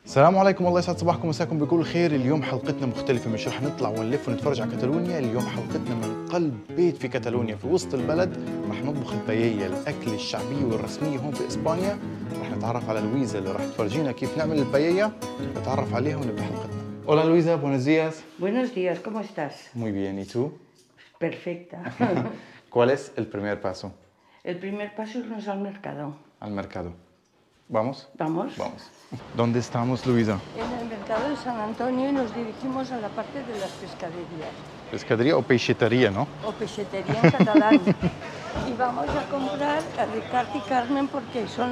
السلام عليكم، الله يسعد صباحكم ومساكم بكل خير. اليوم حلقتنا مختلفة، مش رح نطلع ونلف ونتفرج على كاتالونيا. اليوم حلقتنا من قلب بيت في كاتالونيا في وسط البلد. رح نطبخ البايية، الأكلة الشعبية والرسمية هون في إسبانيا. رح نتعرف على لويزا اللي رح تفرجينا كيف نعمل البايية، نتعرف عليها ونبدأ حلقتنا. Hola Luisa, buenos días. Buenos días, ¿cómo estás? Muy bien, ¿y tú? Perfecta. ¿Cuál es el primer paso? El primer paso es irnos al mercado. Al mercado. ¿Vamos? ¿Vamos? Vamos. ¿Dónde estamos, Luisa? En el mercado de San Antonio y nos dirigimos a la parte de las pescaderías. ¿Pescadería o peixetería, no? O peixetería en catalán. Y vamos a comprar a Ricard y Carmen porque son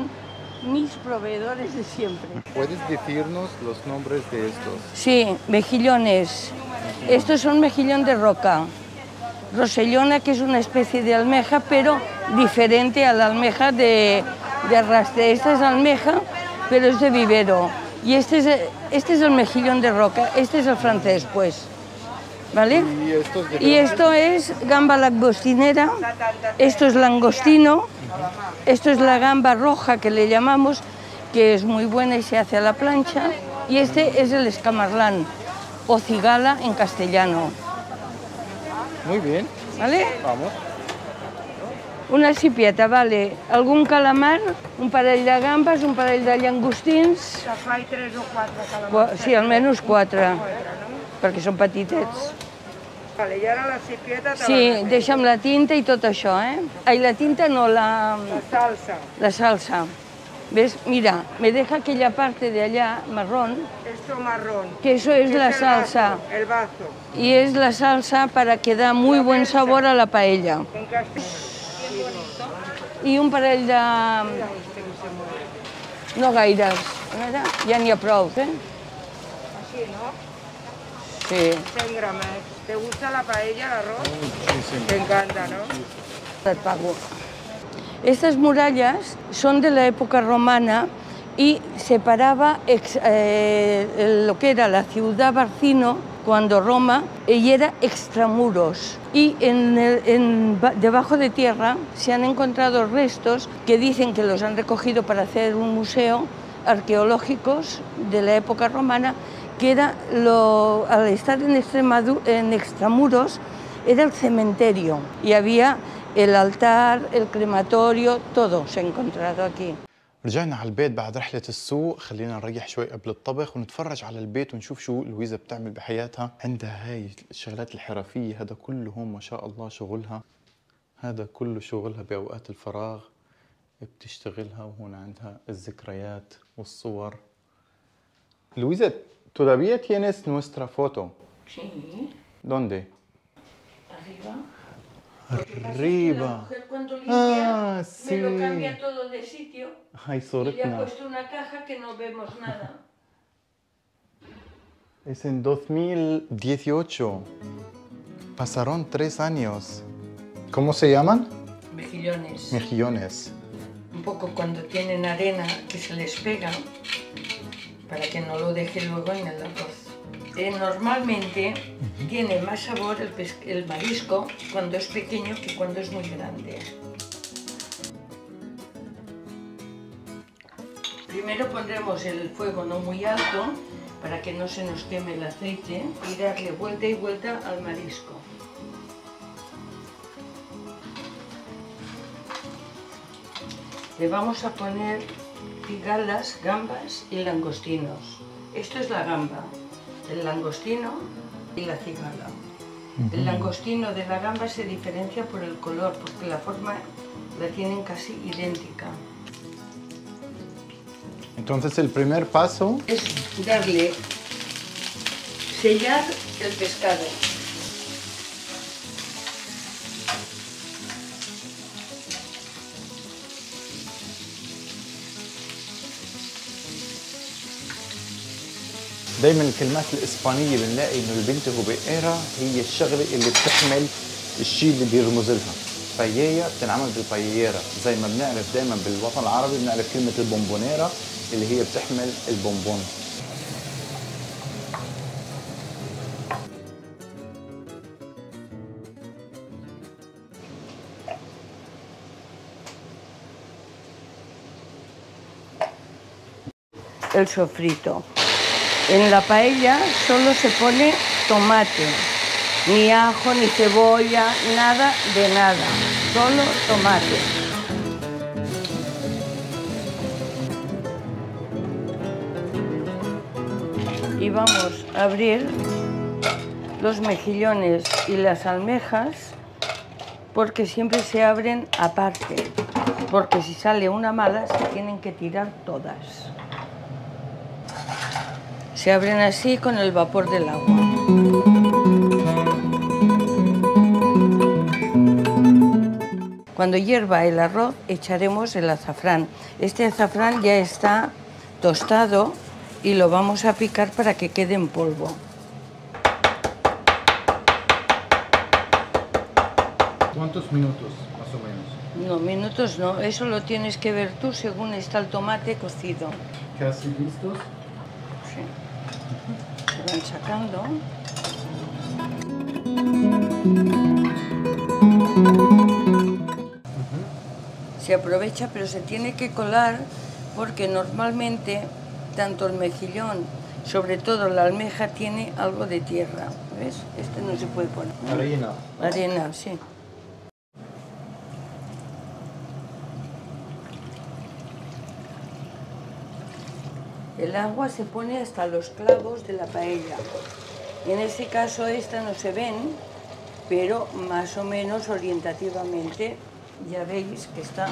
mis proveedores de siempre. ¿Puedes decirnos los nombres de estos? Sí, mejillones. Estos son mejillón de roca. Rosellona, que es una especie de almeja, pero diferente a la almeja de arrastre. Esta es almeja, pero es de vivero. Y este es el mejillón de roca, este es el francés, pues. ¿Vale? Y esto es gamba langostinera, esto es langostino, esto es la gamba roja que le llamamos, que es muy buena y se hace a la plancha. Y este es el escamarlán, o cigala en castellano. Muy bien. ¿Vale? Vamos. Una cipieta, vale. Algun calamar, un parell de gambes, un parell de llangostins. Que fai 3 o 4 calamars. Sí, almenys 4, perquè són petitets. Vale, i ara la cipieta te Sí, la deixa'm la tinta i tot això, eh? Ai, la tinta no, La salsa. la salsa. ¿Ves? Mira, me deja aquella parte de allá, marrón, Esto marrón. que eso es la el salsa. Bazo, el bazo. Y es la salsa para que da muy buen sabor a la paella. En castellano. I un parell de... No gaires. Ara ja n'hi ha prou, eh? Así, ¿no? Sí. 100 gramos. ¿Te gusta la paella, el arroz? Muchísimo. Te encanta, ¿no? Et pago. Estas murallas son de la época romana y separaba lo que era la ciudad Barcino cuando Roma y era extramuros. Y debajo de tierra se han encontrado restos que dicen que los han recogido para hacer un museo arqueológicos de la época romana, que era al estar en extramuros era el cementerio y había el altar, el crematorio, todo se ha encontrado aquí. رجعنا على البيت بعد رحلة السوق. خلينا نريح شوي قبل الطبخ ونتفرج على البيت ونشوف شو لويزا بتعمل بحياتها. عندها هاي الشغلات الحرفية، هذا كله هون ما شاء الله شغلها، هذا كله شغلها بأوقات الفراغ بتشتغلها. وهون عندها الذكريات والصور. Luisa, ¿todavía tienes nuestra foto? Sí. ¿Dónde? Arriba. Arriba. La mujer cuando limpia, sí. me lo cambia todo de sitio هاي y le ha صورتنا. puesto una caja que no vemos nada. Es en 2018. Pasaron 3 años. ¿Cómo se llaman? Mejillones. Mejillones. Un poco cuando tienen arena que se les pega para que no lo deje luego en el arroz. Normalmente tiene más sabor el marisco cuando es pequeño que cuando es muy grande. Primero pondremos el fuego no muy alto para que no se nos queme el aceite y darle vuelta y vuelta al marisco. Le vamos a poner cigalas, gambas y langostinos. Esto es la gamba, el langostino y la cigala. El langostino de la gamba se diferencia por el color, porque la forma la tienen casi idéntica. Entonces el primer paso Es darle, sellar el pescado. دايما الكلمات الإسبانية بنلاقي إنه البنت هوبيئيرا هي الشغلة اللي بتحمل الشيء اللي بيرمز لها. بايية بتنعمل بالباييرا، زي ما بنعرف دايما بالوطن العربي بنعرف كلمة البونبونيرا اللي هي بتحمل البونبون. El sofrito. En la paella solo se pone tomate, ni ajo, ni cebolla, nada de nada, solo tomate. Y vamos a abrir los mejillones y las almejas porque siempre se abren aparte, porque si sale una mala se tienen que tirar todas. Se abren así con el vapor del agua. Cuando hierva el arroz echaremos el azafrán. Este azafrán ya está tostado y lo vamos a picar para que quede en polvo. ¿Cuántos minutos, más o menos? No, minutos no, eso lo tienes que ver tú según está el tomate cocido. ¿Casi listos? Sí. Se van sacando. Se aprovecha, pero se tiene que colar porque normalmente tanto el mejillón, sobre todo la almeja, tiene algo de tierra. ¿Ves? Este no se puede poner. Arena. Arena, sí. El agua se pone hasta los clavos de la paella. En este caso esta no se ven, pero más o menos orientativamente ya veis que está,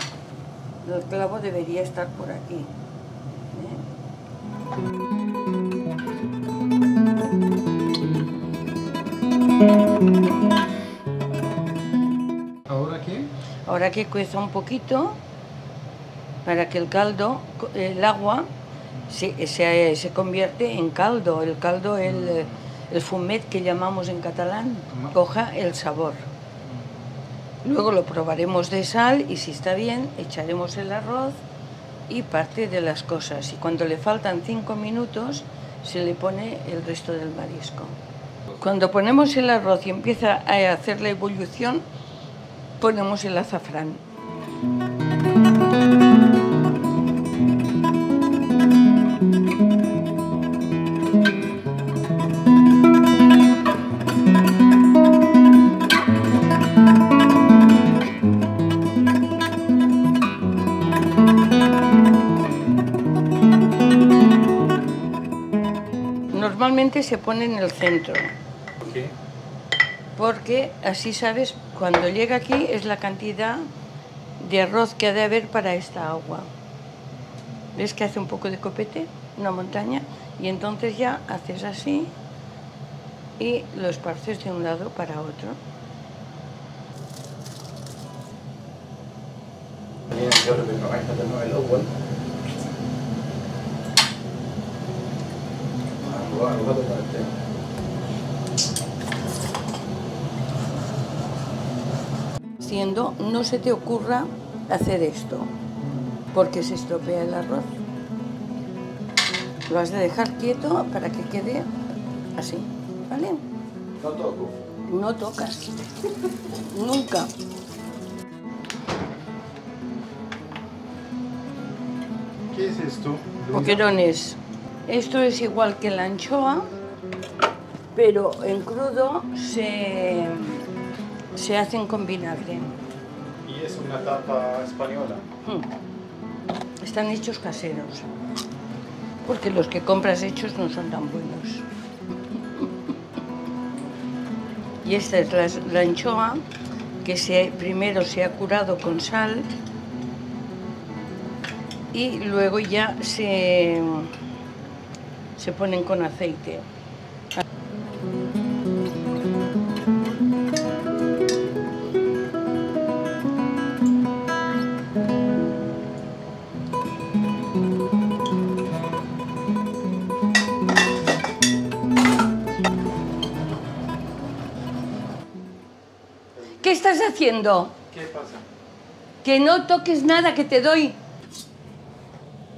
el clavo debería estar por aquí. ¿Ahora qué? Ahora que cueza un poquito para que el caldo, el agua, se convierte en caldo. El caldo, el fumet que llamamos en catalán, coja el sabor. Luego lo probaremos de sal y si está bien echaremos el arroz y parte de las cosas. Y cuando le faltan 5 minutos se le pone el resto del marisco. Cuando ponemos el arroz y empieza a hacer la ebullición, ponemos el azafrán. Normalmente se pone en el centro. ¿Por qué? Porque así sabes, cuando llega aquí es la cantidad de arroz que ha de haber para esta agua. ¿Ves que hace un poco de copete? Una montaña. Y entonces ya haces así y lo esparces de un lado para otro. No se te ocurra hacer esto, porque se estropea el arroz. Lo has de dejar quieto para que quede así, ¿vale? No toco. No tocas, nunca. ¿Qué es esto? Boquerones. Esto es igual que la anchoa, pero en crudo se hacen con vinagre. ¿Y es una tapa española? Están hechos caseros, porque los que compras hechos no son tan buenos. Y esta es la anchoa que primero se ha curado con sal y luego ya se ponen con aceite. ¿Qué estás haciendo? ¿Qué pasa? Que no toques nada, que te doy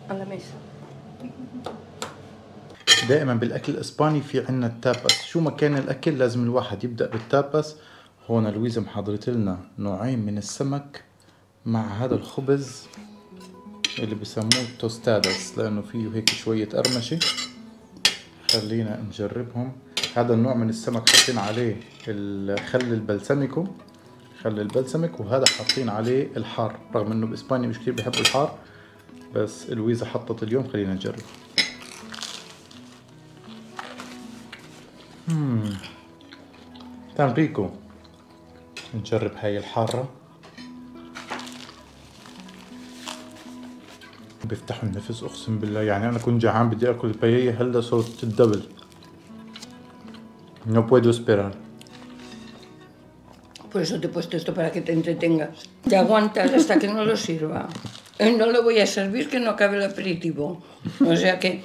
a la mesa. دائما بالاكل الاسباني في عنا التاباس، شو ما كان الاكل لازم الواحد يبدا بالتاباس. هون لويزا محضرت لنا نوعين من السمك مع هذا الخبز اللي بسموه توستادس لانه فيه هيك شويه قرمشه. خلينا نجربهم. هذا النوع من السمك حاطين عليه الخل البلسمكو، خل البلسمك، وهذا حاطين عليه الحار، رغم انه باسبانيا مش كثير بيحبوا الحار، بس لويزا حطت اليوم. خلينا نجرب. تان ريكو. نجرب هاي الحارة. بيفتحوا النفس اقسم بالله. يعني انا كنت جعان بدي اكل البايية، هلا صرت الدبل. No puedo esperar. Por eso te he puesto esto para que te entretengas. Te aguantas hasta que no lo sirva. No le voy a servir que no acabe el aperitivo. O sea que...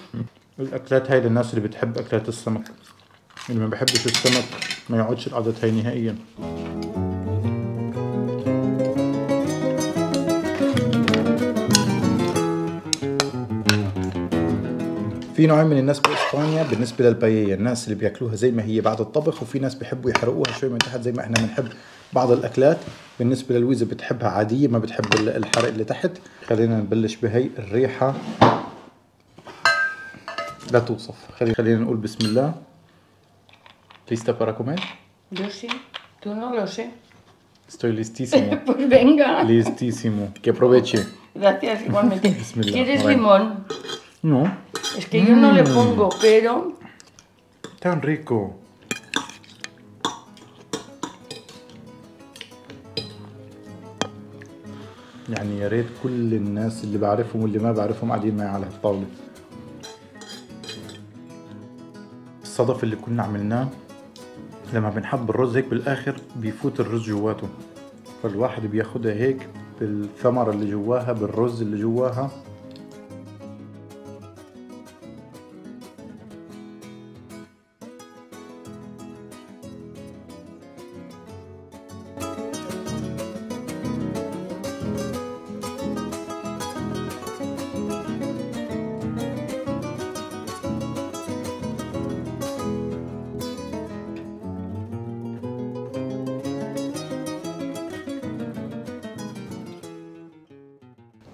الاكلات هاي للناس اللي بتحب اكلات السمك. اللي ما بحبش السمك ما يقعدش القعدة هاي نهائيا. في نوعين من الناس باسبانيا بالنسبه للبايية، الناس اللي بياكلوها زي ما هي بعد الطبخ، وفي ناس بيحبوا يحرقوها شوي من تحت زي ما احنا بنحب بعض الاكلات. بالنسبه للويزا بتحبها عاديه، ما بتحب الحرق اللي تحت. خلينا نبلش بهي الريحه لا توصف. خلينا نقول بسم الله. ¿Lista para comer? Yo sí, tú no lo sé. Estoy listísimo. Pues venga. Listísimo. Que aproveche. Gracias, igualmente. Bismillah. ¿Quieres Bueno. limón? No. Es que yo no le pongo, pero... Tan rico. يعني يا ريت كل الناس اللي بعرفهم واللي ما بعرفهم قاعدين معي على الطاولة. الصدف اللي كنا عملناه لما بنحط بالرز هيك بالاخر بيفوت الرز جواته، فالواحد بياخدها هيك بالثمرة اللي جواها بالرز اللي جواها.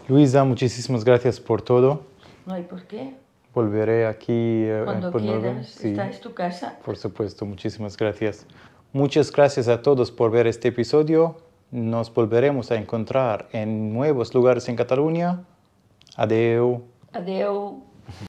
Luisa, muchísimas gracias por todo. No hay por qué. Volveré aquí Cuando por nuevo. quieras. Sí, Esta es tu casa. por supuesto, muchísimas gracias. Muchas gracias a todos por ver este episodio. Nos volveremos a encontrar en nuevos lugares en Cataluña. Adeu. Adeu.